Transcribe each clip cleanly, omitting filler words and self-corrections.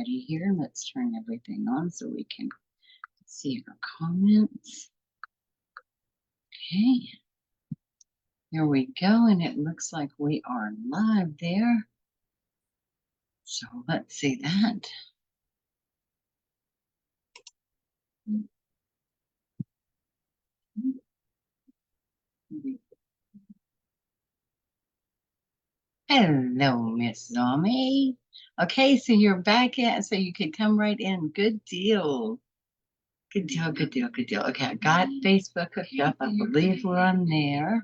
ready here. Let's turn everything on so we can see our comments. Okay, here we go, and it looks like we are live there. So let's see that. Hello, Miss Zombie. Okay, so you're back at, so you could come right in. Good deal. Good deal, good deal, good deal. Okay, I got Facebook hooked up. I believe we're on there.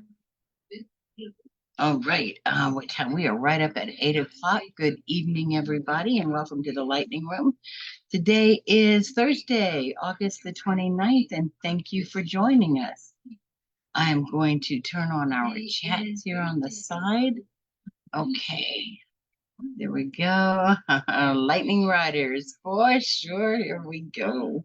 All right. What time? We are right up at 8 o'clock. Good evening, everybody, and welcome to the Lightning Room. Today is Thursday, August the 29th, and thank you for joining us. I am going to turn on our chats here on the side. Okay. There we go. Lightning Riders, for sure. Here we go.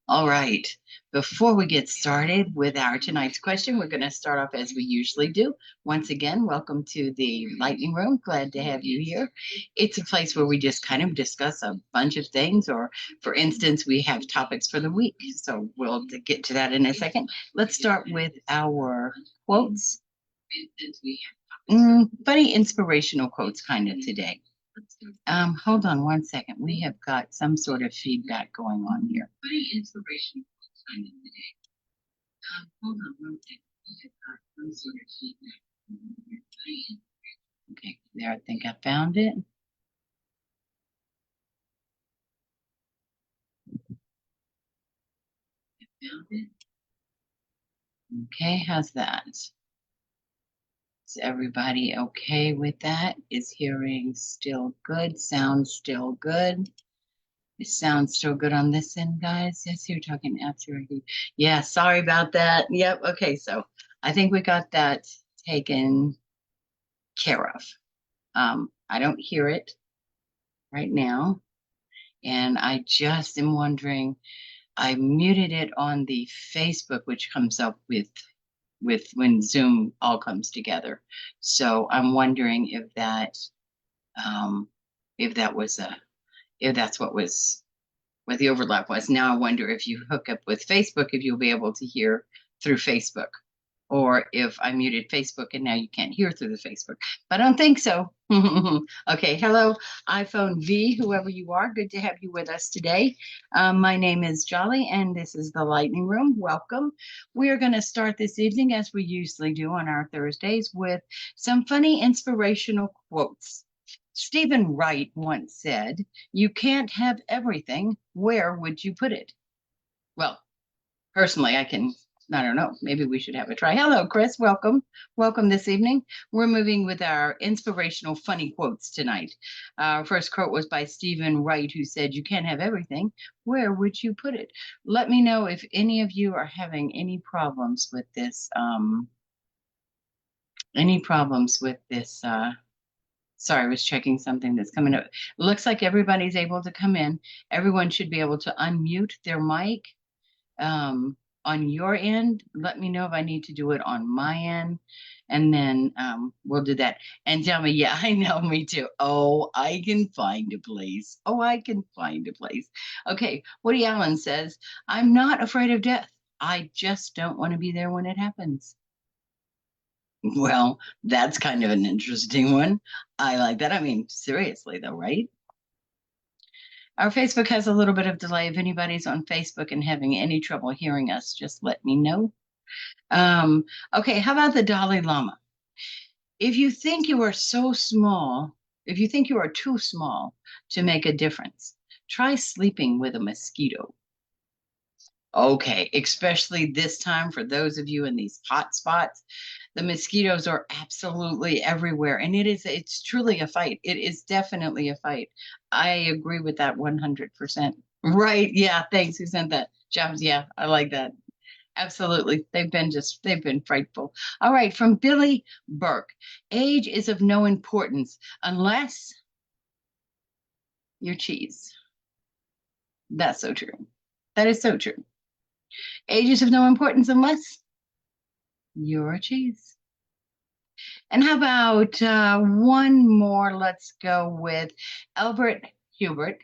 All right. Before we get started with our tonight's question, we're going to start off as we usually do. Once again, welcome to the Lightning Room. Glad to have you here. It's a place where we just kind of discuss a bunch of things, or for instance, we have topics for the week. So we'll get to that in a second. Let's start with our quotes. Funny inspirational quotes kind of today. Hold on one second. We have got some sort of feedback going on here. Funny inspirational quotes kind of today. Hold on one second. We have got some sort of feedback going on here. Okay, there, I think I found it. Okay, how's that? Is everybody okay with that? Is hearing still good? Sound still good? It sounds still good on this end, guys. Yes, you're talking after. Yeah, sorry about that. Yep. Okay, so I think we got that taken care of. I don't hear it right now, and I just am wondering. I muted it on the Facebook, which comes up with when Zoom all comes together. So I'm wondering if that was if that's what the overlap was. Now I wonder if you hook up with Facebook, if you'll be able to hear through Facebook, or if I muted Facebook and now you can't hear through the Facebook. But I don't think so. Okay, hello, iPhone V, whoever you are. Good to have you with us today. My name is Jolly, and this is the Lightning Room. Welcome. We are going to start this evening, as we usually do on our Thursdays, with some funny inspirational quotes. Stephen Wright once said, "You can't have everything. Where would you put it?" Well, personally, I don't know, maybe we should have a try. Hello, Chris. Welcome. Welcome this evening. We're moving with our inspirational funny quotes tonight. Our first quote was by Stephen Wright, who said, "You can't have everything. Where would you put it?" Let me know if any of you are having any problems with this. Sorry, I was checking something that's coming up. Looks like everybody's able to come in. Everyone should be able to unmute their mic. On your end, let me know if I need to do it on my end, and then we'll do that. And tell me, yeah, I know, me too. Oh, I can find a place. Oh, I can find a place. Okay, Woody Allen says, "I'm not afraid of death. I just don't want to be there when it happens." Well, that's kind of an interesting one. I like that. I mean, seriously though, right? Our Facebook has a little bit of delay. If anybody's on Facebook and having any trouble hearing us, just let me know. Okay, how about the Dalai Lama? If you think you are so small, if you think you are too small to make a difference, try sleeping with a mosquito. Okay, especially this time for those of you in these hot spots, the mosquitoes are absolutely everywhere, and it's truly a fight. It is definitely a fight. I agree with that 100%. Right? Yeah. Thanks. Who sent that? Jobs. Yeah, I like that. Absolutely. They've been frightful. All right. From Billy Burke, age is of no importance unless you're cheese. That's so true. That is so true. Age is of no importance unless you're a cheese. And how about one more? Let's go with Albert Hubert,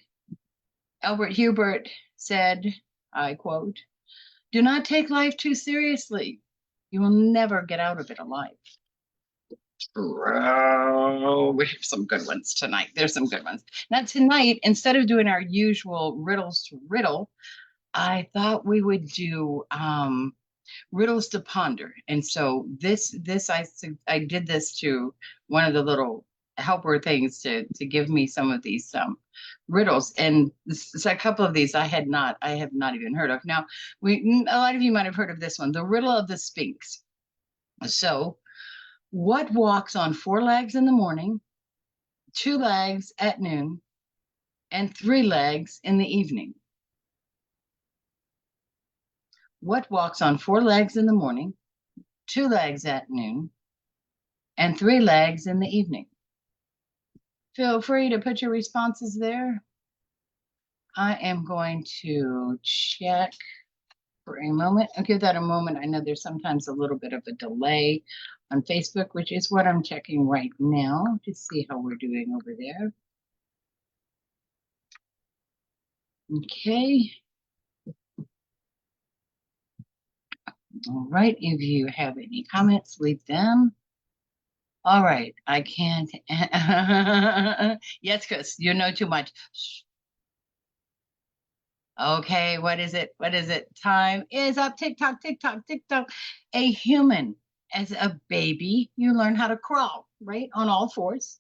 Albert Hubert said, I quote, "Do not take life too seriously. You will never get out of it alive." Oh, we have some good ones tonight. There's some good ones. Now, tonight, instead of doing our usual riddles to riddle, I thought we would do riddles to ponder. And so I did this to one of the little helper things to give me some of these riddles. And a couple of these I have not even heard of. Now, a lot of you might have heard of this one, the riddle of the Sphinx. So, what walks on 4 legs in the morning, 2 legs at noon, and 3 legs in the evening? What walks on 4 legs in the morning, 2 legs at noon, and 3 legs in the evening? Feel free to put your responses there. I am going to check for a moment. I'll give that a moment. I know there's sometimes a little bit of a delay on Facebook, which is what I'm checking right now to see how we're doing over there. Okay. All right. If you have any comments, leave them. All right. I can't. Yes, Chris, you know too much. Shh. Okay, what is it? What is it? Time is up. Tick tock, tick tock, tick tock. A human, as a baby, you learn how to crawl, right? On all fours.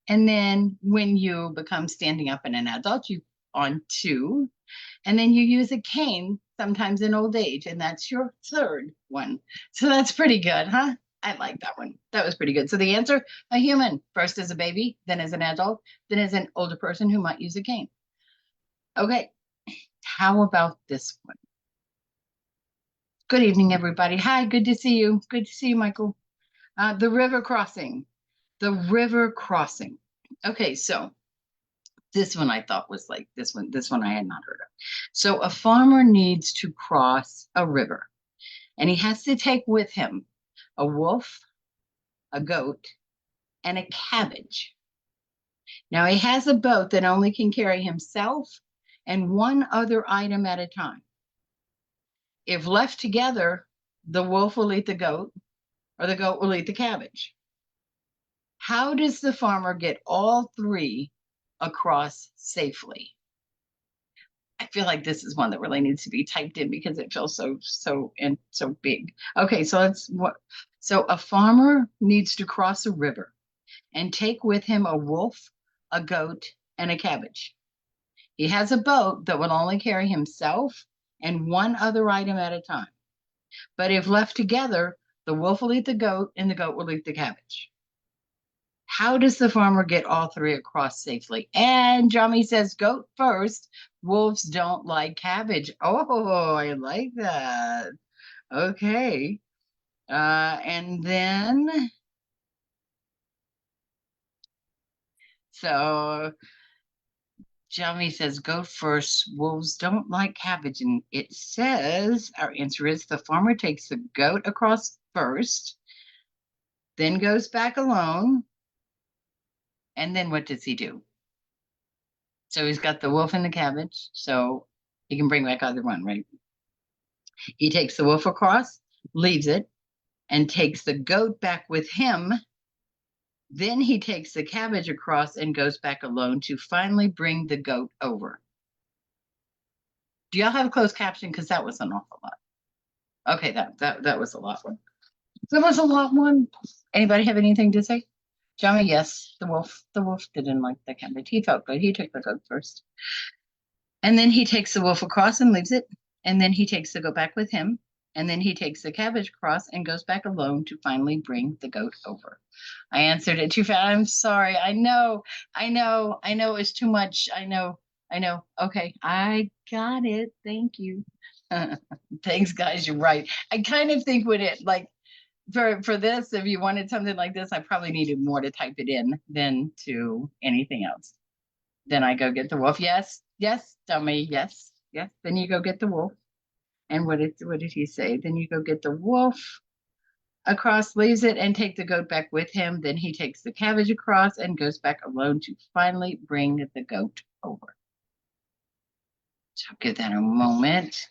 And then when you become standing up and an adult, you on 2. And then you use a cane sometimes in old age, and that's your 3rd one. So that's pretty good, huh? I like that one. That was pretty good. So the answer, a human, first as a baby, then as an adult, then as an older person who might use a cane. Okay, how about this one? Good evening, everybody. Hi, good to see you. Good to see you, Michael. The river crossing. The river crossing. Okay, so this one I thought was like this one I had not heard of. So a farmer needs to cross a river, and he has to take with him a wolf, a goat, and a cabbage. Now he has a boat that only can carry himself and one other item at a time. If left together, the wolf will eat the goat, or the goat will eat the cabbage. How does the farmer get all 3 across safely? I feel like this is one that really needs to be typed in because it feels so big. Okay, so a farmer needs to cross a river and take with him a wolf, a goat, and a cabbage. He has a boat that will only carry himself and one other item at a time. But if left together, the wolf will eat the goat and the goat will eat the cabbage. How does the farmer get all 3 across safely? And Johnny says, goat first. Wolves don't like cabbage. Oh, I like that. Okay. And then, so Johnny says, goat first. Wolves don't like cabbage. And it says, our answer is the farmer takes the goat across first, then goes back alone. And then what does he do? So he's got the wolf and the cabbage, so he can bring back either one, right? He takes the wolf across, leaves it, and takes the goat back with him. Then he takes the cabbage across and goes back alone to finally bring the goat over. Do y'all have a closed caption? Because that was an awful lot. Okay, that was a lot one. That was a lot one. Anybody have anything to say? Johnny, yes, the wolf didn't like the cabbage. He felt good. He took the goat first. And then he takes the wolf across and leaves it. And then he takes the goat back with him. And then he takes the cabbage across and goes back alone to finally bring the goat over. I answered it too fast. I'm sorry. I know it's too much. I know. Okay, I got it. Thank you. Thanks, guys. You're right. I kind of think with it, like for this, if you wanted something like this, I probably needed more to type it in than to anything else. Then I go get the wolf. Yes, dummy. Yes. Then you go get the wolf. And what did he say? Then you go get the wolf across, leaves it, and take the goat back with him. Then he takes the cabbage across and goes back alone to finally bring the goat over. I'll give that a moment.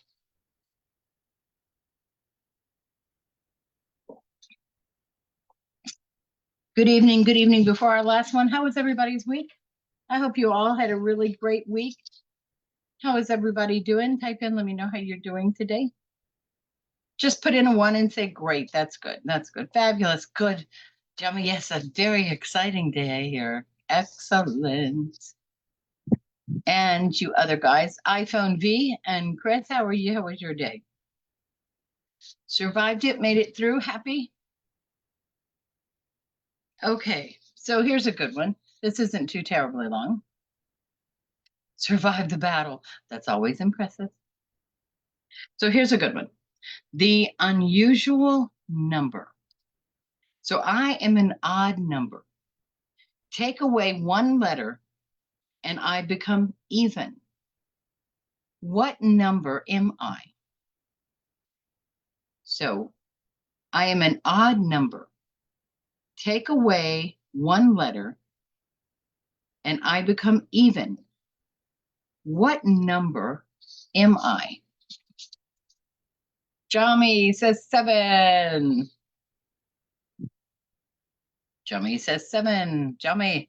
Good evening. Good evening. Before our last one, how was everybody's week? I hope you all had a really great week. How is everybody doing? Type in, let me know how you're doing today. Just put in a 1 and say, great. That's good. That's good. Fabulous. Good. Jummy, yes, a very exciting day here. Excellent. And you other guys, iPhone V and Chris, how are you? How was your day? Survived it, made it through, happy? Okay, so here's a good one. This isn't too terribly long. Survived the battle. That's always impressive. So here's a good one. The unusual number. So I am an odd number. Take away one letter and I become even. What number am I? So I am an odd number. Take away one letter and I become even. What number am I? Jami says 7. Jami says 7. Jami,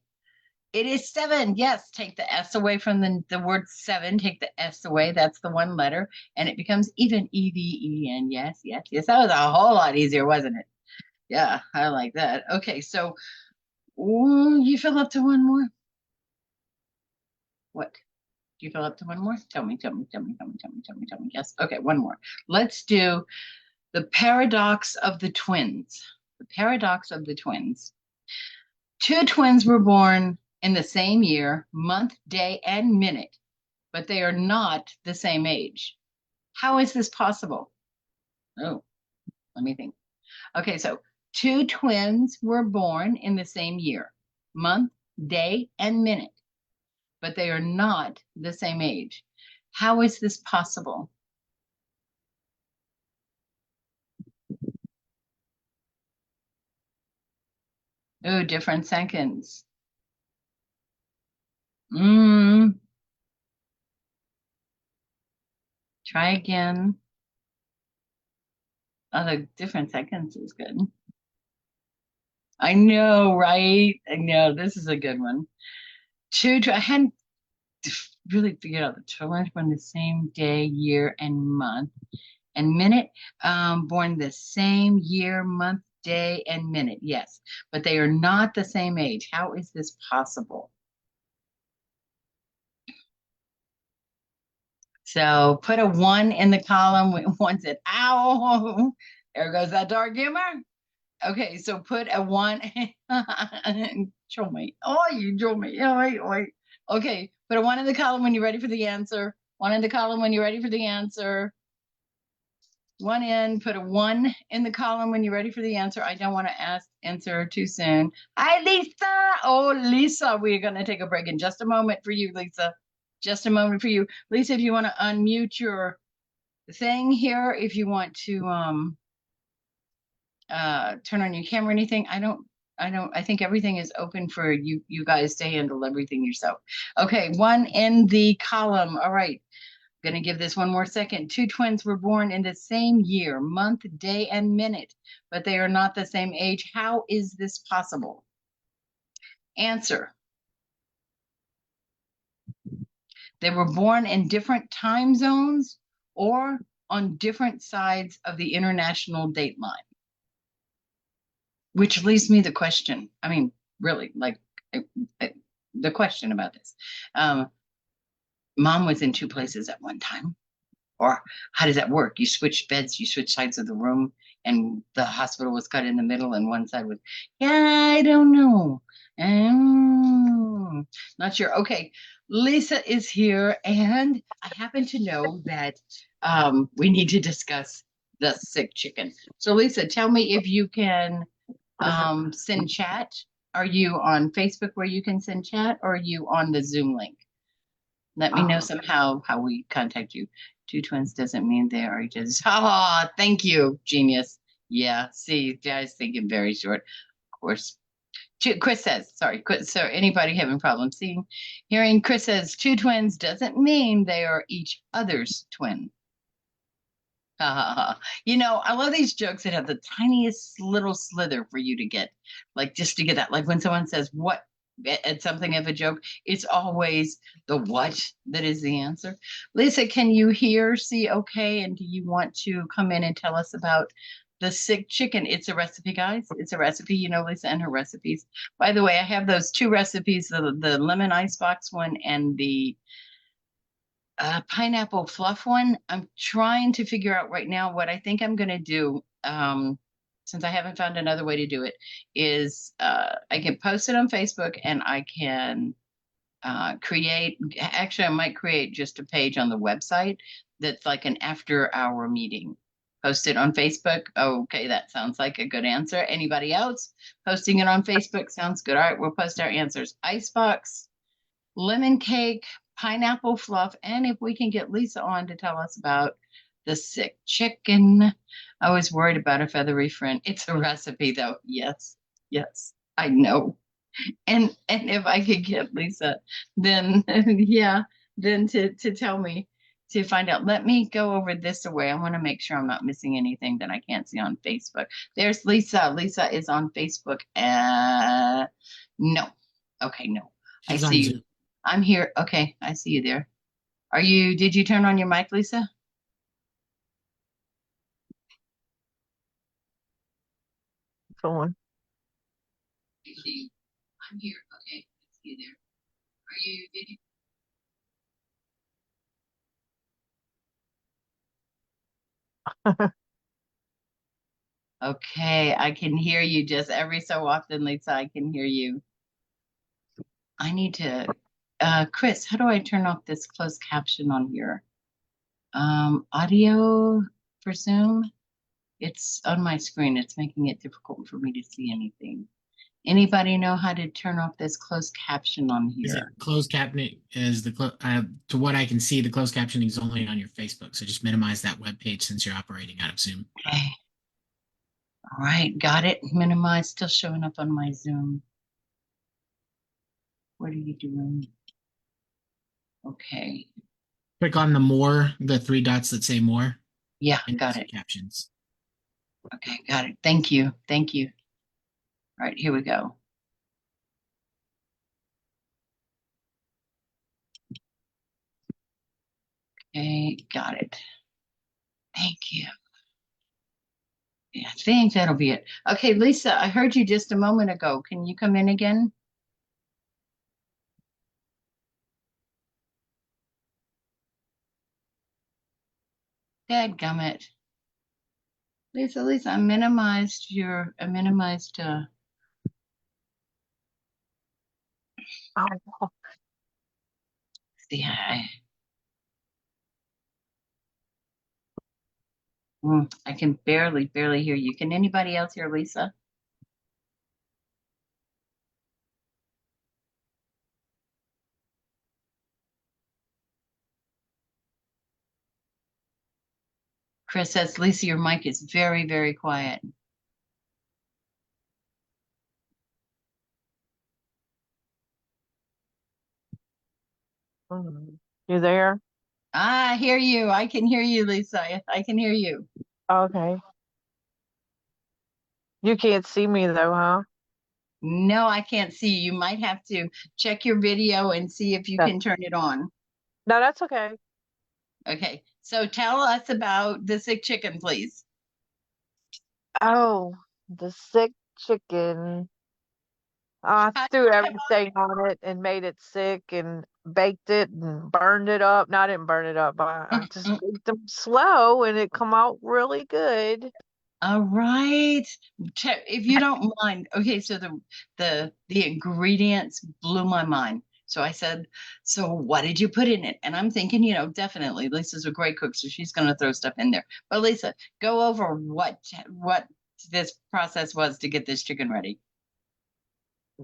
it is 7. Yes, take the S away from the word 7. Take the S away. That's the one letter. And it becomes even, E-V-E-N. Yes, yes, yes. That was a whole lot easier, wasn't it? Yeah, I like that. Okay, so you fill up to one more? What? Do you fill up to one more? Tell me, tell me, tell me, tell me, tell me, tell me, tell me. Yes. Okay, one more. Let's do the paradox of the twins. The paradox of the twins. 2 twins were born in the same year, month, day, and minute, but they are not the same age. How is this possible? Oh, let me think. Okay, so 2 twins were born in the same year, month, day, and minute, but they are not the same age. How is this possible? Oh, different seconds. Try again. Oh, the different seconds is good. I know, right? I know, this is a good one. I hadn't really figured out the twins born the same day, year, and month, and minute. Born the same year, month, day, and minute. Yes, but they are not the same age. How is this possible? So put a 1 in the column. One said, ow, there goes that dark humor. Okay, so put a 1. Show me. Oh, you show me. Oh. Okay, put a 1 in the column when you're ready for the answer. 1 in the column when you're ready for the answer. 1 in, put a 1 in the column when you're ready for the answer. I don't want to answer too soon. Hi, Lisa. Oh, Lisa, we're going to take a break in just a moment for you, Lisa. Just a moment for you. Lisa, if you want to unmute your thing here, if you want to turn on your camera or anything, I think everything is open for you guys to handle everything yourself. Okay, 1 in the column. All right. Going to give this one more second. 2 twins were born in the same year, month, day, and minute, but they are not the same age. How is this possible? Answer. They were born in different time zones or on different sides of the international date line. Which leaves me the question. I mean, really, like the question about this. Mom was in 2 places at one time. Or how does that work? You switch beds, you switch sides of the room, and the hospital was cut in the middle, and one side was, yeah, I don't know. Not sure. Okay, Lisa is here, and I happen to know that we need to discuss the sick chicken. So, Lisa, tell me if you can send chat. Are you on Facebook where you can send chat, or are you on the Zoom link? Let me know somehow how we contact you. 2 twins doesn't mean they are just. Oh, thank you, genius. Yeah, see, guys thinking very short. Of course. Chris says, sorry, so anybody having problems seeing, hearing Chris says two twins doesn't mean they are each other's twin. I love these jokes that have the tiniest little slither for you to get, like just to get that. Like when someone says what at something of a joke, it's always the what that is the answer. Lisa, can you hear, see okay? And do you want to come in and tell us about the sick chicken? It's a recipe, guys. It's a recipe, Lisa and her recipes. By the way, I have those two recipes, the lemon icebox one and the pineapple fluff one. I'm trying to figure out right now what I think I'm going to do. Since I haven't found another way to do it, is I can post it on Facebook and I can create. Actually, I might create just a page on the website that's like an after-hour meeting. Post it on Facebook. Okay, that sounds like a good answer. Anybody else posting it on Facebook sounds good. All right, we'll post our answers. Icebox, lemon cake, pineapple fluff, and if we can get Lisa on to tell us about the sick chicken. I was worried about a feathery friend. It's a recipe though. Yes, yes, I know. And if I could get Lisa, then yeah, then to tell me to find out. Let me go over this away. I want to make sure I'm not missing anything that I can't see on Facebook. There's Lisa. Lisa is on Facebook. No. Okay, no. I She's see on you. Zoom. I'm here. Okay, I see you there. Did you turn on your mic, Lisa? Someone. I see you. I'm here. Okay, I see you there. Did you? Okay, I can hear you just every so often, Lisa. I can hear you. I need to, Chris, how do I turn off this closed caption on here? Audio for Zoom. It's on my screen. It's making it difficult for me to see anything. Anybody know how to turn off this closed caption on Is it here? closed captioning? Is to what I can see, the closed captioning is only on your Facebook. So just minimize that web page since you're operating out of Zoom. Okay. All right, got it. Minimize, still showing up on my Zoom. What are you doing? Okay. Click on the three dots that say more, Yeah, and got it. captions. Okay, got it. Thank you. Thank you. All right, here we go. Okay, got it. Thank you. Yeah, I think that'll be it. Okay, Lisa, I heard you just a moment ago. Can you come in again? Dadgummit. Lisa, I minimized, Oh, see, I can barely hear you. Can anybody else hear Lisa? Chris says, Lisa, your mic is very quiet. you there? I hear you. I can hear you, Lisa. I can hear you. Okay. You can't see me though, huh? No, I can't see you. You might have to check your video and see if you No, can turn it on. no, that's okay. Okay, so tell us about the sick chicken, please. Oh, the sick chicken. I threw everything on it and made it sick and baked it and burned it up. No, I didn't burn it up. I just baked them slow and it come out really good. All right. If you don't mind. Okay, so the ingredients blew my mind. So I said, so what did you put in it? And I'm thinking, definitely Lisa's a great cook, so she's going to throw stuff in there. But Lisa, go over what this process was to get this chicken ready.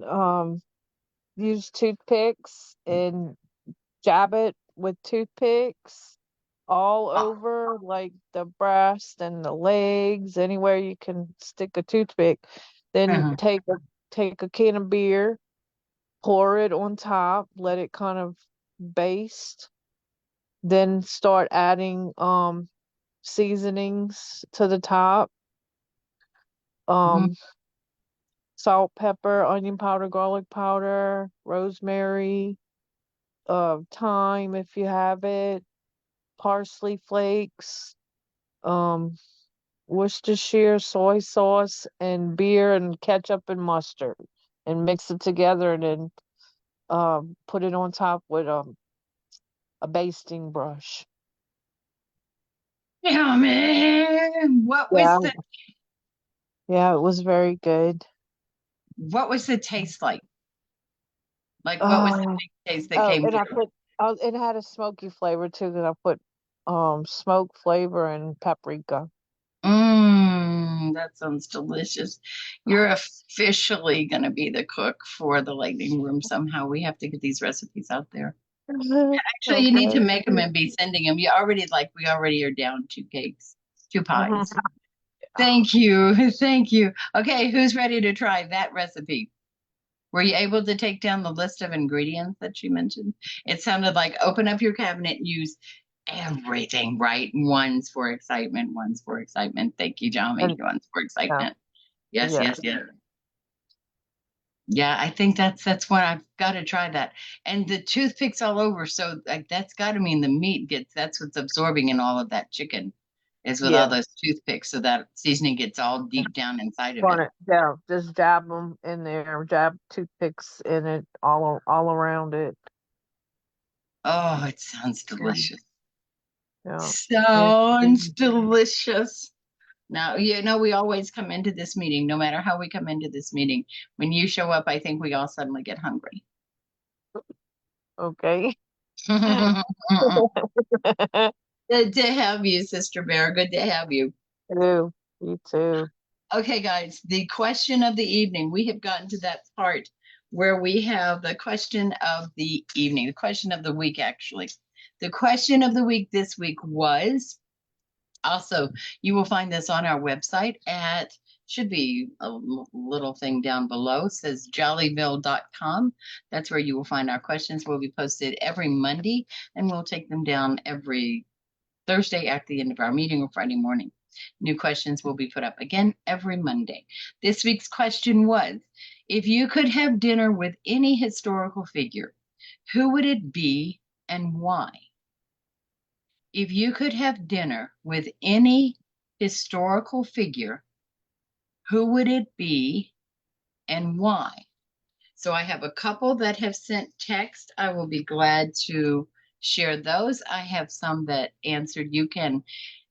Um, use toothpicks and jab it with toothpicks all over, like the breast and the legs, anywhere you can stick a toothpick. Then Uh-huh. take take a can of beer, pour it on top, let it kind of baste, then start adding seasonings to the top. Mhm. Salt, pepper, onion powder, garlic powder, rosemary, thyme if you have it, parsley flakes, um, Worcestershire, soy sauce, and beer and ketchup and mustard, and mix it together, and then put it on top with a basting brush. Yeah, man. What was Yeah, the yeah, it was very good. taste like? Like what was the Oh, taste that oh, came and I through? put it had a smoky flavor too, because I put smoke flavor and paprika. That sounds delicious. You're officially going to be the cook for the lightning room somehow. We have to get these recipes out there. Actually, you need to Okay. make them and be sending them. We already are down 2 cakes, 2 pies. Mhm. Thank you. Thank you. Okay, who's ready to try that recipe? Were you able to take down the list of ingredients that she mentioned? It sounded like open up your cabinet and use everything, right? One's for excitement, one's for excitement. Thank you, Johnny. And One's for yeah, excitement. Yes, yeah. yes, yes. Yeah, I think that's what I've got to try that. And the toothpicks all over, so like that's got to mean the meat gets that's what's absorbing in all of that chicken is with all Yeah. those toothpicks, so that seasoning gets all deep down inside of Run it. it. Yeah, just dab them in there, dab toothpicks in it, all around it. Oh, it sounds Yeah, delicious. yeah. It, Sounds delicious. Now, we always come into this meeting, no matter how we come into this meeting. When you show up, I think we all suddenly get hungry. okay. Good to have you, Sister Bear. Good to have you. Too. You too. Okay, guys, the question of the evening. We have gotten to that part where we have the question of the evening, the question of the week, actually. The question of the week this week was also, you will find this on our website at, should be a little thing down below, says jollyville.com. That's where you will find our questions. Will be posted every Monday, and we'll take them down every Thursday at the end of our meeting or Friday morning. New questions will be put up again every Monday. This week's question was, if you could have dinner with any historical figure, who would it be and why? If you could have dinner with any historical figure, who would it be and why? So I have a couple that have sent text. I will be glad to share those. I have some that answered.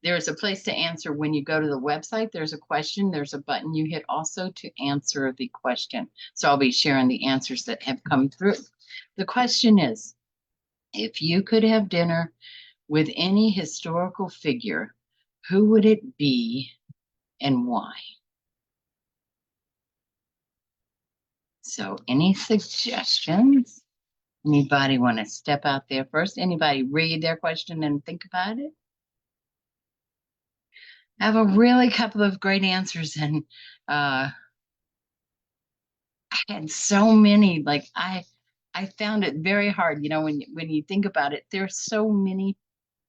There's a place to answer when you go to the website. There's a question. There's a button you hit also to answer the question. So I'll be sharing the answers that have come through. The question is, if you could have dinner with any historical figure, who would it be and why? So, any suggestions? Anybody want to step out there first? Anybody read their question and think about it? I have a really couple of great answers, and I had so many. I found it very hard. When you think about it, there's so many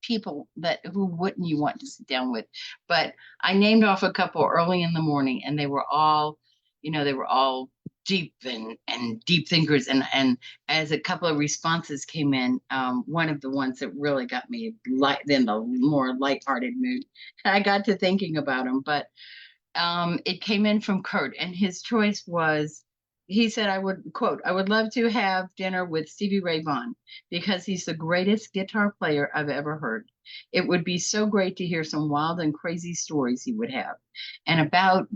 people that who wouldn't you want to sit down with? But I named off a couple early in the morning, and they were all deep and deep thinkers. And as a couple of responses came in, one of the ones that really got me light in the more lighthearted mood, I got to thinking about him. But it came in from Kurt, and his choice was, he said, I would love to have dinner with Stevie Ray Vaughan because he's the greatest guitar player I've ever heard. It would be so great to hear some wild and crazy stories he would have, and about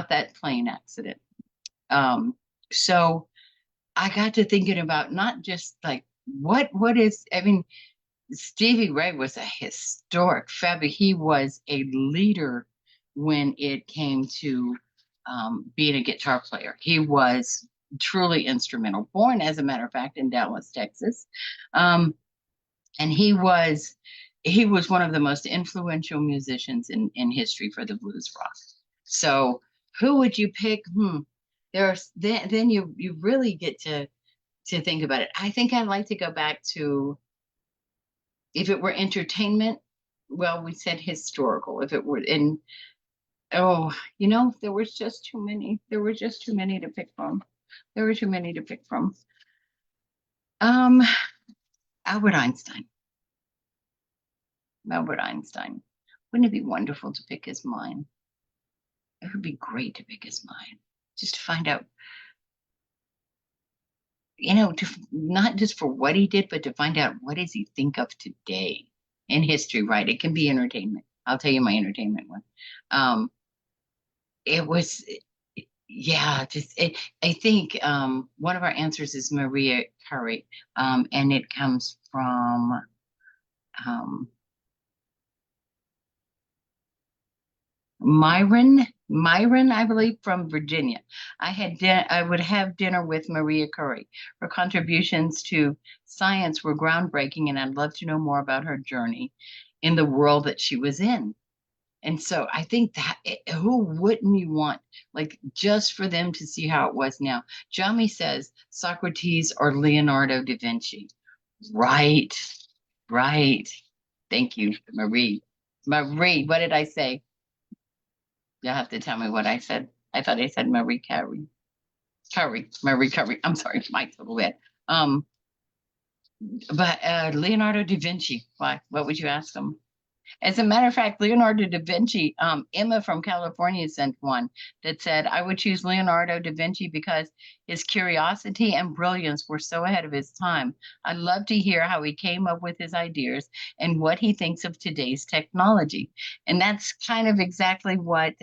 that plane accident. So I got to thinking about not just like what is, I mean, Stevie Ray was a historic figure. He was a leader when it came to being a guitar player. He was truly instrumental. Born, as a matter of fact, in Dallas, Texas, and he was one of the most influential musicians in history for the blues rock. So, who would you pick? then you really get to think about it. I think I'd like to go back to, if it were entertainment, well, we said historical. If it were in, oh, there was just too many. There were just too many to pick from. There were too many to pick from. Um, Albert Einstein. Albert Einstein. Wouldn't it be wonderful to pick his mind? It would be great to pick his mind, just to find out, to not just for what he did, but to find out what does he think of today in history, right? It can be entertainment. I'll tell you my entertainment one. It was, yeah, I think one of our answers is Maria Curry, and it comes from Myron, I believe, from Virginia. I would have dinner with Maria Curry. Her contributions to science were groundbreaking, and I'd love to know more about her journey in the world that she was in. And so I think that who wouldn't you want, like, just for them to see how it was now? Jami says Socrates or Leonardo da Vinci. Right, right. Thank you, Marie. Marie, what did I say? You'll have to tell me what I said. I thought I said Marie Curry. Marie Curry. I'm sorry, my total bad. But Leonardo da Vinci. Why? What would you ask him? As a matter of fact, Leonardo da Vinci, Emma from California sent one that said, I would choose Leonardo da Vinci because his curiosity and brilliance were so ahead of his time. I'd love to hear how he came up with his ideas and what he thinks of today's technology. And that's kind of exactly what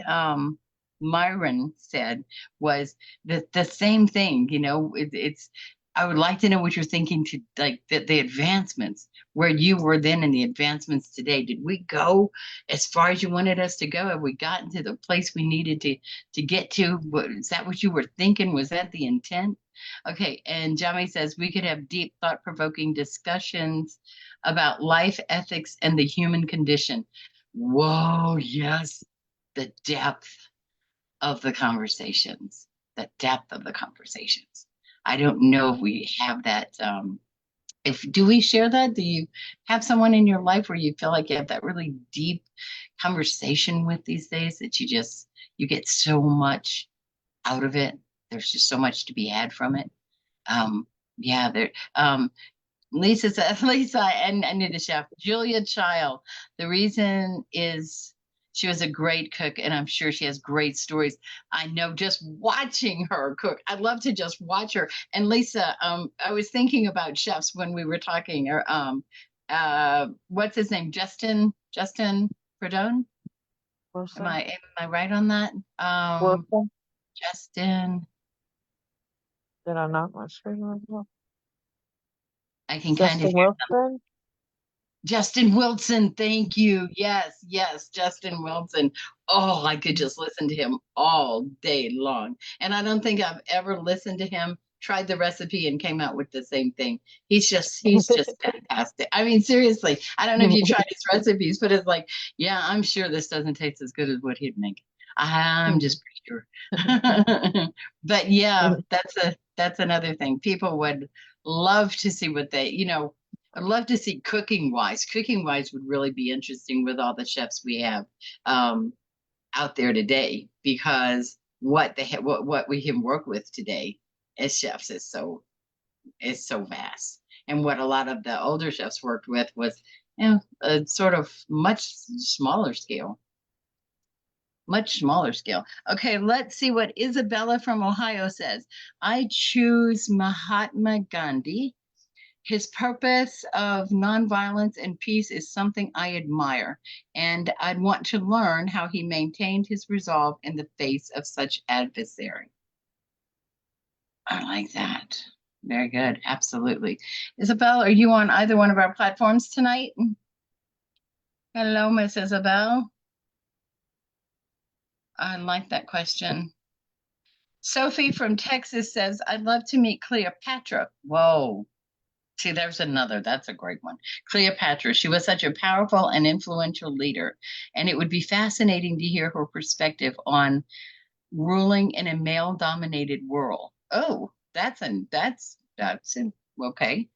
Myron said, was the same thing. It's I would like to know what you're thinking, to like the advancements, where you were then and the advancements today. Did we go as far as you wanted us to go? Have we gotten to the place we needed to get to? Is that what you were thinking? Was that the intent? Okay, and Jami says we could have deep, thought-provoking discussions about life, ethics, and the human condition. Whoa, yes, the depth of the conversations, the depth of the conversations. I don't know if we have that. Do we share that? Do you have someone in your life where you feel like you have that really deep conversation with these days, that you get so much out of it? There's just so much to be had from it. Yeah, there. Lisa says, Lisa, and I need a chef, Julia Child. The reason is she was a great cook, and I'm sure she has great stories. I know, just watching her cook, I'd love to just watch her. And Lisa, I was thinking about chefs when we were talking. Or what's his name? Justin Perdone. Wilson. Am I right on that? Wilson. Justin. Did I knock my screen off? I can kind of Justin hear Wilson. Justin Wilson, thank you. Yes, Justin Wilson. Oh, I could just listen to him all day long. And I don't think I've ever listened to him, tried the recipe, and came out with the same thing. He's just fantastic. I mean, seriously, I don't know if you tried his recipes, but it's like, yeah, I'm sure this doesn't taste as good as what he'd make. I'm just pretty sure. But yeah, that's another thing. People would love to see what I'd love to see cooking wise. Cooking wise would really be interesting with all the chefs we have out there today, because what we can work with today as chefs is so vast. And what a lot of the older chefs worked with was, a sort of much smaller scale. Much smaller scale. Okay, let's see what Isabella from Ohio says. I choose Mahatma Gandhi. His purpose of nonviolence and peace is something I admire, and I'd want to learn how he maintained his resolve in the face of such adversary. I like that. Very good. Absolutely. Isabel, are you on either one of our platforms tonight? Hello, Miss Isabel. I like that question. Sophie from Texas says, I'd love to meet Cleopatra. Whoa. See, there's another. That's a great one. Cleopatra. She was such a powerful and influential leader, and it would be fascinating to hear her perspective on ruling in a male-dominated world. Oh, okay.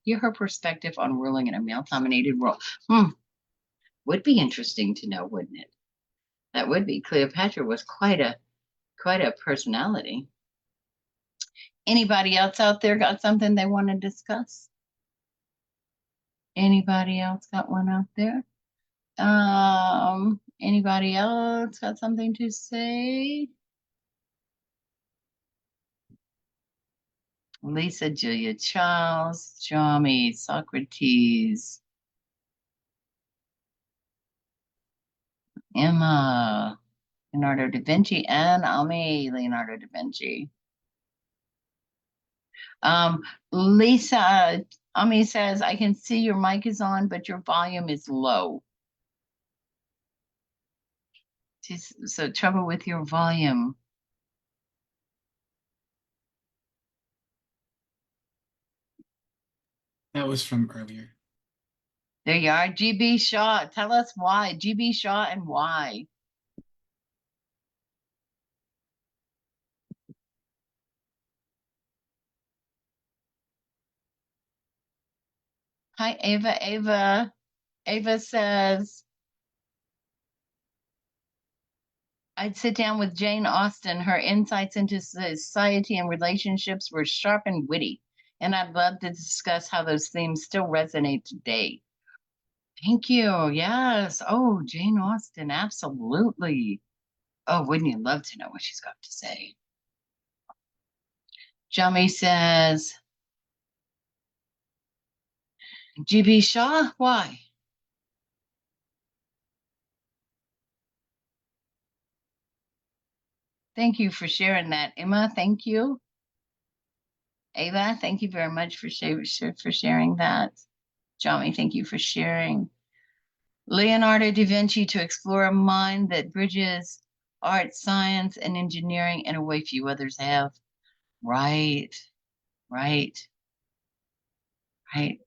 Hear her perspective on ruling in a male-dominated world. Would be interesting to know, wouldn't it? That would be. Cleopatra was quite a personality. Anybody else out there got something they want to discuss? Anybody else got one out there? Anybody else got something to say? Lisa, Julia Charles, Jami, Socrates, Emma, Leonardo da Vinci, and Ami, Leonardo da Vinci. Lisa, Ami says, I can see your mic is on, but your volume is low. So trouble with your volume. That was from earlier. There you are, GB Shaw. Tell us why, GB Shaw, and why. Hi, Ava. Ava says, I'd sit down with Jane Austen. Her insights into society and relationships were sharp and witty, and I'd love to discuss how those themes still resonate today. Thank you. Yes. Oh, Jane Austen. Absolutely. Oh, wouldn't you love to know what she's got to say? Jummy says, GB Shaw, why? Thank you for sharing that, Emma. Thank you. Ava, thank you very much for sharing that. Jami, thank you for sharing. Leonardo da Vinci to explore a mind that bridges art, science, and engineering in a way few others have. Right, right, right.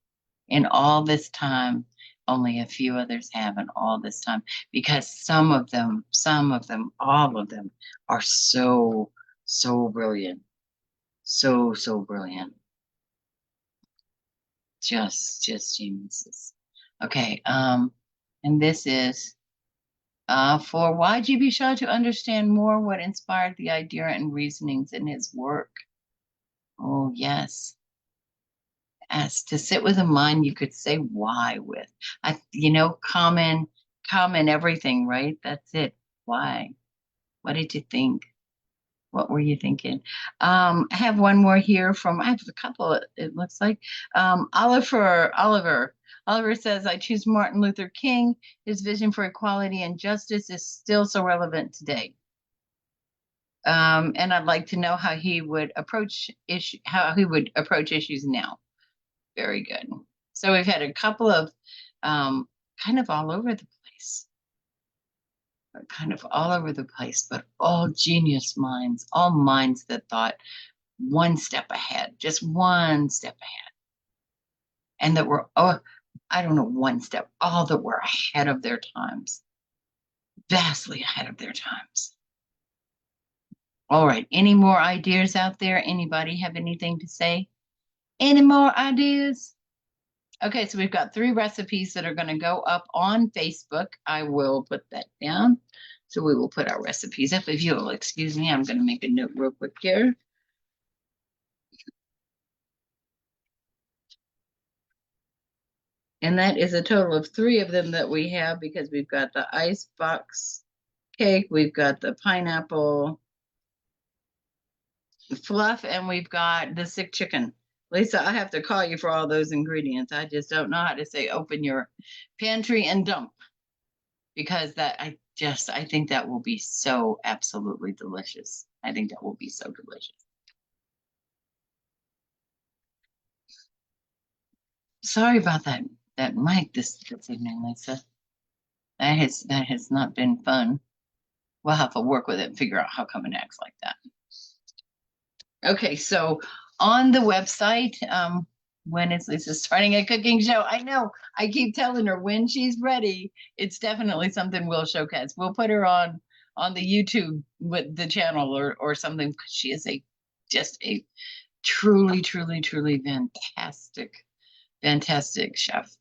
In all this time, only a few others have in all this time, because some of them, all of them are so brilliant. So brilliant. Just geniuses. Okay, and this is for YGB Shaw to understand more what inspired the idea and reasonings in his work. Oh, yes. As to sit with a mind you could say why with. Common everything, right? That's it. Why? What did you think? What were you thinking? I have one more here I have a couple, it looks like. Oliver says, I choose Martin Luther King. His vision for equality and justice is still so relevant today. And I'd like to know how he would approach issues now. Very good. So we've had a couple of kind of all over the place. But all genius minds, all minds that thought one step ahead, just one step ahead. And that were, I don't know, one step, all that were ahead of their times, vastly ahead of their times. All right, any more ideas out there? Anybody have anything to say? Any more ideas? Okay, so we've got 3 recipes that are going to go up on Facebook. I will put that down. So we will put our recipes up. If you'll excuse me, I'm going to make a note real quick here. And that is a total of 3 of them that we have, because we've got the ice box cake, we've got the pineapple fluff, and we've got the sick chicken. Lisa, I have to call you for all those ingredients. I just don't know how to say open your pantry and dump, because I think that will be so absolutely delicious. I think that will be so delicious. Sorry about that mic this evening, Lisa. That has not been fun. We'll have to work with it and figure out how come it acts like that. Okay, so on the website, when is Lisa starting a cooking show? I know, I keep telling her when she's ready. It's definitely something we'll showcase. We'll put her on on the YouTube with the channel or something. She is just a truly, truly, truly fantastic chef.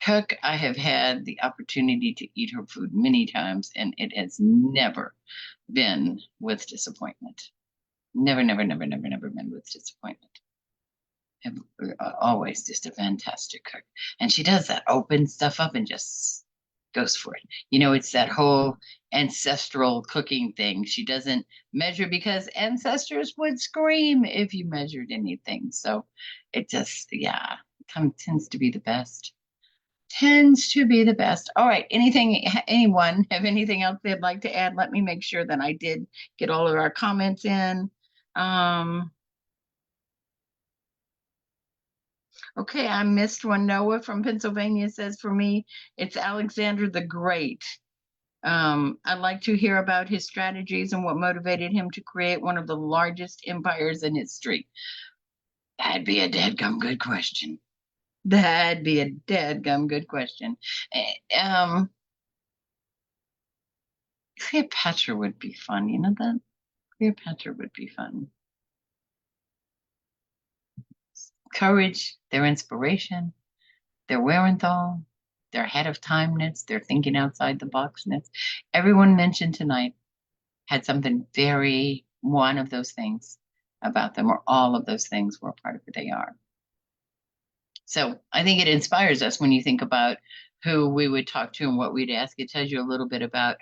Cook. I have had the opportunity to eat her food many times, and it has never been with disappointment. Never, never, never, never, never been with disappointment. Always just a fantastic cook. And she does that, open stuff up and just goes for it. It's that whole ancestral cooking thing. She doesn't measure because ancestors would scream if you measured anything. So it just, yeah, tends to be the best. Tends to be the best. All right. Anyone have anything else they'd like to add? Let me make sure that I did get all of our comments in. Okay, I missed one. Noah from Pennsylvania says, for me, it's Alexander the Great. I'd like to hear about his strategies and what motivated him to create one of the largest empires in history. That'd be a dadgum good question. That'd be a dadgum good question. Cleopatra would be fun. You know that? Cleopatra would be fun. Courage, their inspiration, their wherewithal, their ahead of timeness, their thinking outside the boxness. Everyone mentioned tonight had something one of those things about them, or all of those things were a part of who they are. So I think it inspires us when you think about who we would talk to and what we'd ask. It tells you a little bit about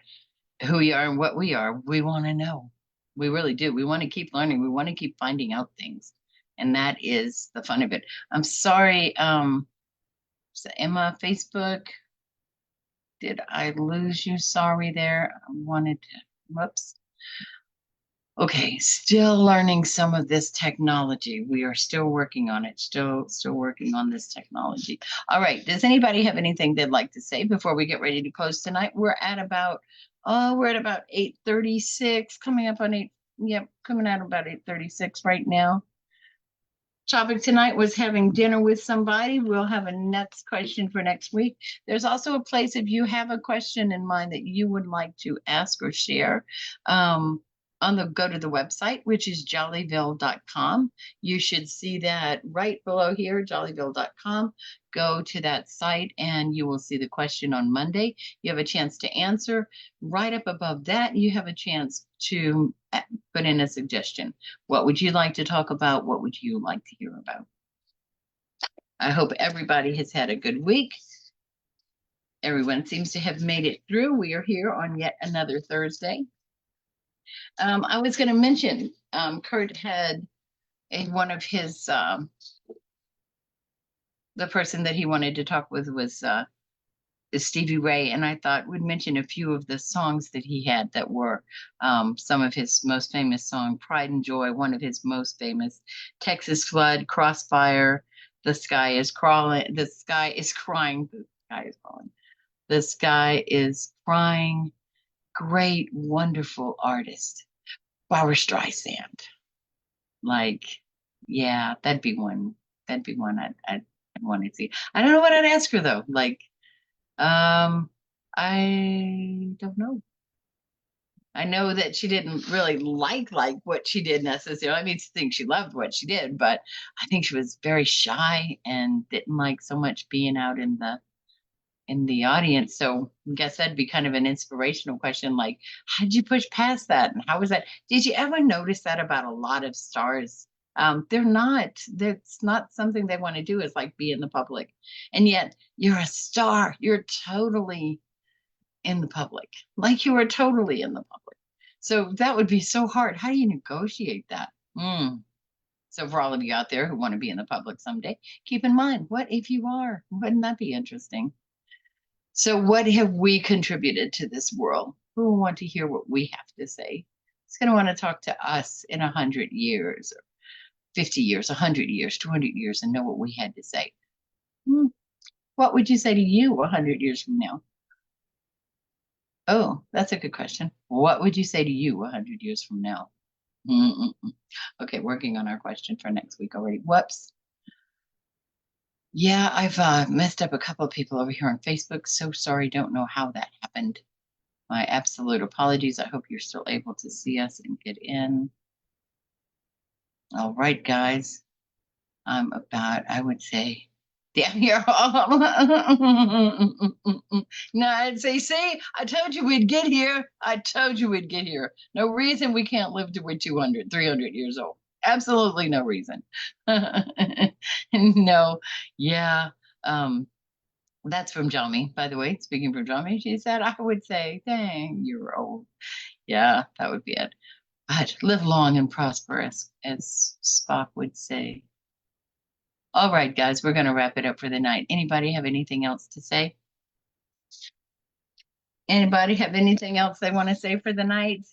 who we are and what we are. We want to know. We really do. We want to keep learning. We want to keep finding out things. And that is the fun of it. I'm sorry, so Emma, Facebook, did I lose you? Sorry there. I wanted to, whoops. Okay, still learning some of this technology. We are still working on it, still working on this technology. All right, does anybody have anything they'd like to say before we get ready to close tonight? We're at about 8:36, coming up on 8, yep, coming out about 8:36 right now. Topic tonight was having dinner with somebody. We'll have a next question for next week. There's also a place if you have a question in mind that you would like to ask or share. Go to the website, which is jollyville.com. You should see that right below here, jollyville.com. Go to that site and you will see the question on Monday. You have a chance to answer. Right up above that, you have a chance to put in a suggestion. What would you like to talk about? What would you like to hear about? I hope everybody has had a good week. Everyone seems to have made it through. We are here on yet another Thursday. I was going to mention, Kurt had one of his, the person that he wanted to talk with was Stevie Ray, and I thought we'd mention a few of the songs that he had that were some of his most famous songs. Pride and Joy, one of his most famous, Texas Flood, Crossfire, The Sky is Crawling, The Sky is Crying, The Sky is Falling, The Sky is Crying. Great, wonderful artist. Barbra Streisand. Like, yeah, that'd be one I'd want to see. I don't know what I'd ask her though. Like, I don't know. I know that she didn't really like what she did necessarily. I mean, I think she loved what she did, but I think she was very shy and didn't like so much being out in the audience. So I guess that'd be kind of an inspirational question. Like, how did you push past that? And how was that? Did you ever notice that about a lot of stars? That's not something they want to do, is like be in the public. And yet you're a star. You're totally in the public. Like you are totally in the public. So that would be so hard. How do you negotiate that? So for all of you out there who want to be in the public someday, keep in mind, what if you are? Wouldn't that be interesting? So what have we contributed to this world? Who will want to hear what we have to say? It's going to want to talk to us in 100 years, or 50 years, 100 years, 200 years, and know what we had to say. What would you say to you 100 years from now? Oh, that's a good question. What would you say to you 100 years from now? Okay, working on our question for next week already. Whoops. Yeah, I've messed up a couple of people over here on Facebook. So sorry, don't know how that happened. My absolute apologies. I hope you're still able to see us and get in. All right, guys. I'm about, I would say, damn, you're all. No, I'd say, see, I told you we'd get here. I told you we'd get here. No reason we can't live to we're 200, 300 years old. Absolutely no reason. No, yeah. That's from Jami, by the way. Speaking from Jami, she said, I would say, dang, you're old. Yeah, that would be it. But live long and prosper, as Spock would say. All right, guys, we're going to wrap it up for the night. Anybody have anything else to say? Anybody have anything else they want to say for the night?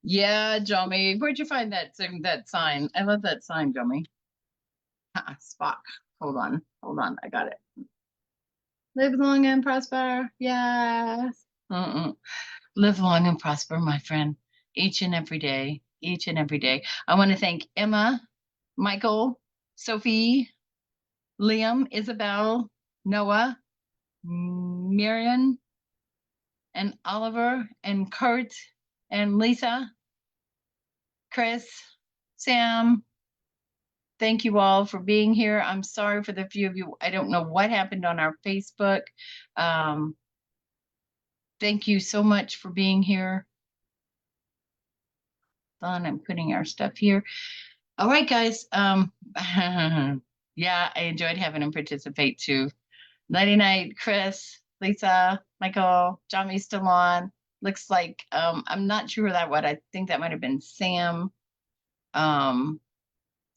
Yeah, Jami, where'd you find that sign? I love that sign, Jami. Spock. Hold on, I got it. Live long and prosper. Yes. Live long and prosper, my friend. Each and every day. Each and every day. I want to thank Emma, Michael, Sophie, Liam, Isabel, Noah, Miriam, and Oliver, and Kurt, and Lisa, Chris, Sam. Thank you all for being here. I'm sorry for the few of you. I don't know what happened on our Facebook. Thank you so much for being here. I'm putting our stuff here. All right, guys. Yeah, I enjoyed having him participate too. Nighty night, Chris, Lisa, Michael, Johnny's still on. Looks like I'm not sure that what I think that might have been Sam.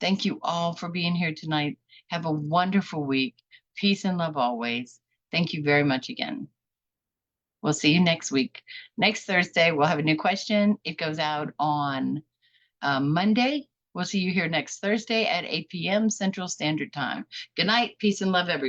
Thank you all for being here tonight. Have a wonderful week. Peace and love always. Thank you very much again. We'll see you next week. Next Thursday, we'll have a new question. It goes out on Monday. We'll see you here next Thursday at 8 p.m. Central Standard Time. Good night. Peace and love, everyone.